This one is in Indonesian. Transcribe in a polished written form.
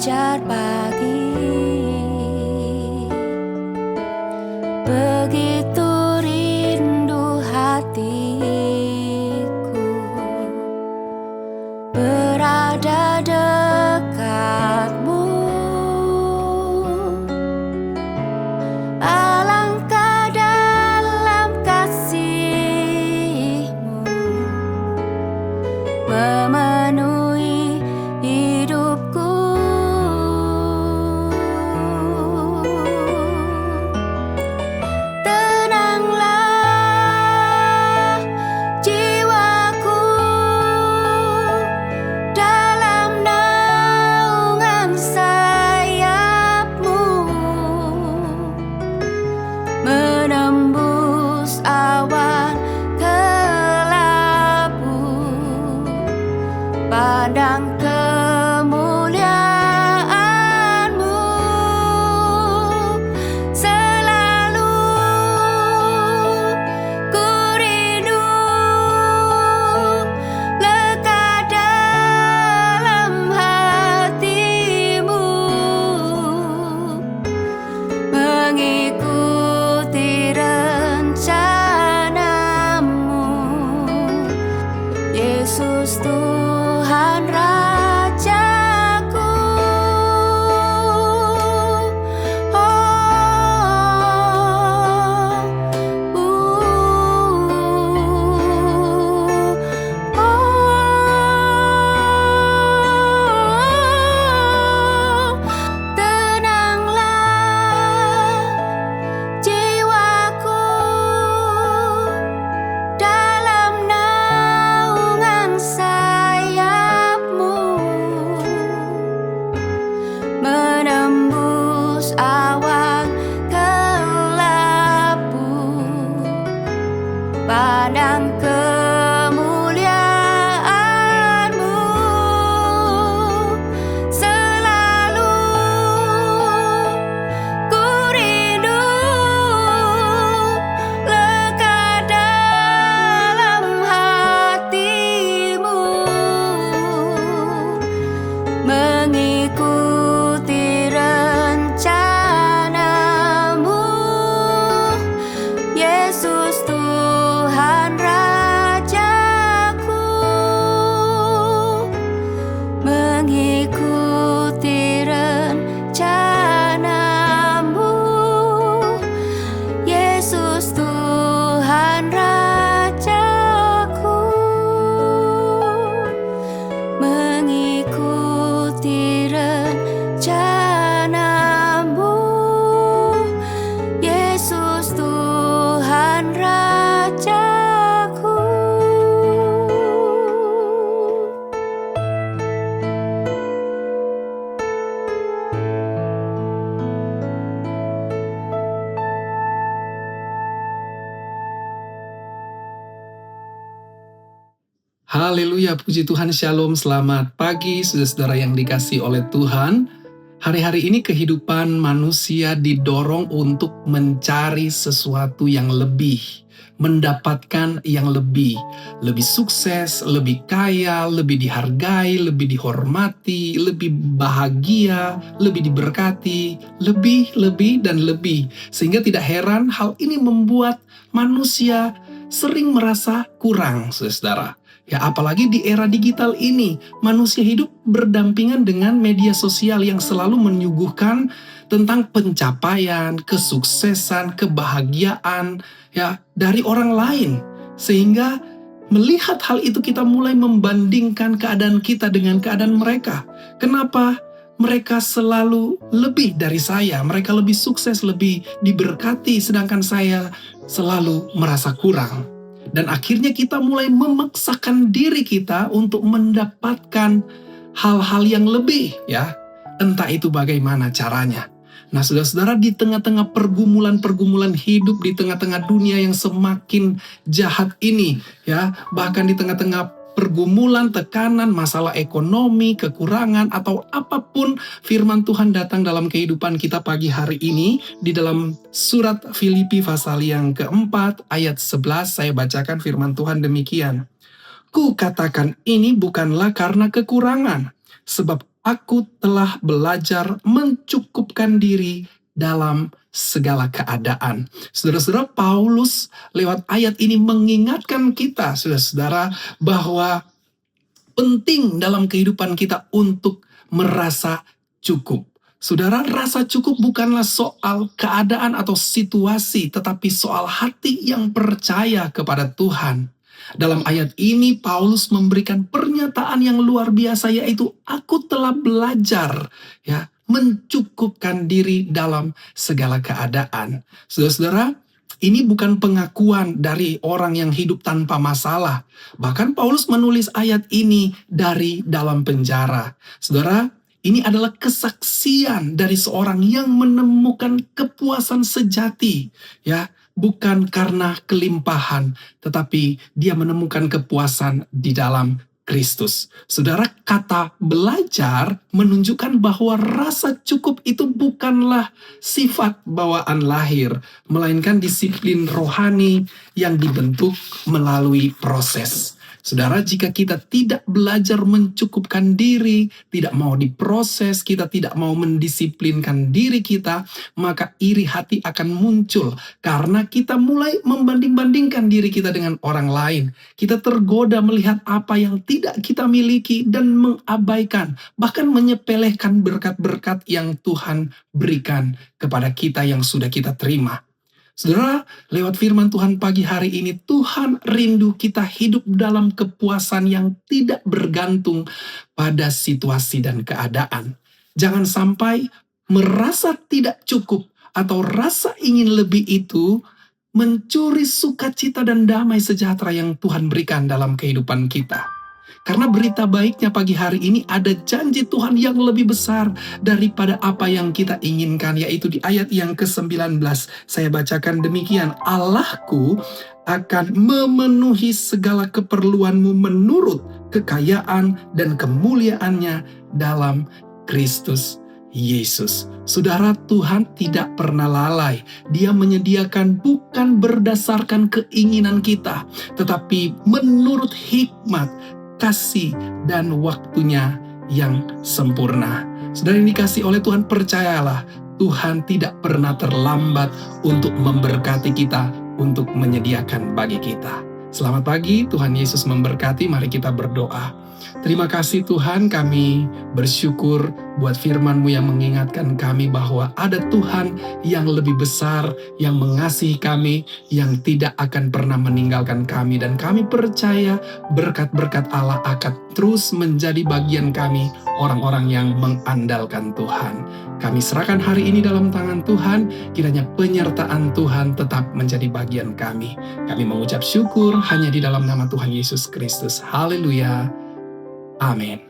fajar pagi, begitu rindu hatiku berada dekatmu. Alangkah dalam kasih-Mu memenuhi hidupku. Tenanglah jiwaku dalam naungan sayap-Mu, menembus awan kelabu, pandang kemuliaan-Mu. Selalu ku rindu lekat dalam hati-Mu, mengikuti rencana-Mu, Yesus Tuhan Rajaku. Tenanglah jiwaku dalam naungan sayap-Mu, menembus awan kelabu, pandang kemuliaan-Mu. Selalu ku rindu lekat dalam hati-Mu, mengikuti rencana-Mu, Yesus Tuhan Rajaku. Mengikuti rencana-Mu, Yesus Tuhan Rajaku. Mengikuti rencana-Mu, Yesus Tuhan Rajaku. Haleluya, puji Tuhan, shalom, selamat pagi saudara-saudara yang dikasihi oleh Tuhan. Hari-hari ini kehidupan manusia didorong untuk mencari sesuatu yang lebih, mendapatkan yang lebih sukses, lebih kaya, lebih dihargai, lebih dihormati, lebih bahagia, lebih diberkati, lebih, dan lebih. Sehingga tidak heran hal ini membuat manusia sering merasa kurang, saudara. Ya, apalagi di era digital ini, manusia hidup berdampingan dengan media sosial yang selalu menyuguhkan tentang pencapaian, kesuksesan, kebahagiaan, ya, dari orang lain. Sehingga melihat hal itu kita mulai membandingkan keadaan kita dengan keadaan mereka. Kenapa? Mereka selalu lebih dari saya, mereka lebih sukses, lebih diberkati, sedangkan saya selalu merasa kurang. Dan akhirnya kita mulai memaksakan diri kita untuk mendapatkan hal-hal yang lebih, ya. Entah itu bagaimana caranya. Nah, saudara-saudara, di tengah-tengah pergumulan-pergumulan hidup, di tengah-tengah dunia yang semakin jahat ini, ya, bahkan di tengah-tengah pergumulan, tekanan, masalah ekonomi, kekurangan, atau apapun, firman Tuhan datang dalam kehidupan kita pagi hari ini. Di dalam surat Filipi pasal yang keempat, ayat 11, saya bacakan firman Tuhan demikian. Ku katakan ini bukanlah karena kekurangan, sebab aku telah belajar mencukupkan diri dalam segala keadaan. Saudara-saudara, Paulus lewat ayat ini mengingatkan kita, saudara-saudara, bahwa penting dalam kehidupan kita untuk merasa cukup. Saudara, rasa cukup bukanlah soal keadaan atau situasi, tetapi soal hati yang percaya kepada Tuhan. Dalam ayat ini, Paulus memberikan pernyataan yang luar biasa, yaitu aku telah belajar mencukupkan diri dalam segala keadaan. Saudara-saudara, ini bukan pengakuan dari orang yang hidup tanpa masalah. Bahkan Paulus menulis ayat ini dari dalam penjara. Saudara, ini adalah kesaksian dari seorang yang menemukan kepuasan sejati, bukan karena kelimpahan, tetapi dia menemukan kepuasan di dalam Kristus. Saudara, kata belajar menunjukkan bahwa rasa cukup itu bukanlah sifat bawaan lahir, melainkan disiplin rohani yang dibentuk melalui proses. Saudara, jika kita tidak belajar mencukupkan diri, tidak mau diproses, kita tidak mau mendisiplinkan diri kita, maka iri hati akan muncul karena kita mulai membanding-bandingkan diri kita dengan orang lain. Kita tergoda melihat apa yang tidak kita miliki dan mengabaikan, bahkan menyepelekan berkat-berkat yang Tuhan berikan kepada kita yang sudah kita terima. Saudara, lewat firman Tuhan pagi hari ini, Tuhan rindu kita hidup dalam kepuasan yang tidak bergantung pada situasi dan keadaan. Jangan sampai merasa tidak cukup atau rasa ingin lebih itu mencuri sukacita dan damai sejahtera yang Tuhan berikan dalam kehidupan kita. Karena berita baiknya pagi hari ini ada janji Tuhan yang lebih besar daripada apa yang kita inginkan, yaitu di ayat yang ke-19. Saya bacakan demikian, Allahku akan memenuhi segala keperluanmu menurut kekayaan dan kemuliaannya dalam Kristus Yesus. Saudara, Tuhan tidak pernah lalai. Dia menyediakan bukan berdasarkan keinginan kita, tetapi menurut hikmat, kasih, dan waktunya yang sempurna. Saudara yang dikasih oleh Tuhan, percayalah, Tuhan tidak pernah terlambat untuk memberkati kita, untuk menyediakan bagi kita. Selamat pagi, Tuhan Yesus memberkati. Mari kita berdoa. Terima kasih Tuhan, kami bersyukur buat firman-Mu yang mengingatkan kami bahwa ada Tuhan yang lebih besar, yang mengasihi kami, yang tidak akan pernah meninggalkan kami. Dan kami percaya berkat-berkat Allah akan terus menjadi bagian kami, orang-orang yang mengandalkan Tuhan. Kami serahkan hari ini dalam tangan Tuhan, kiranya penyertaan Tuhan tetap menjadi bagian kami. Kami mengucap syukur hanya di dalam nama Tuhan Yesus Kristus. Haleluya. Amin.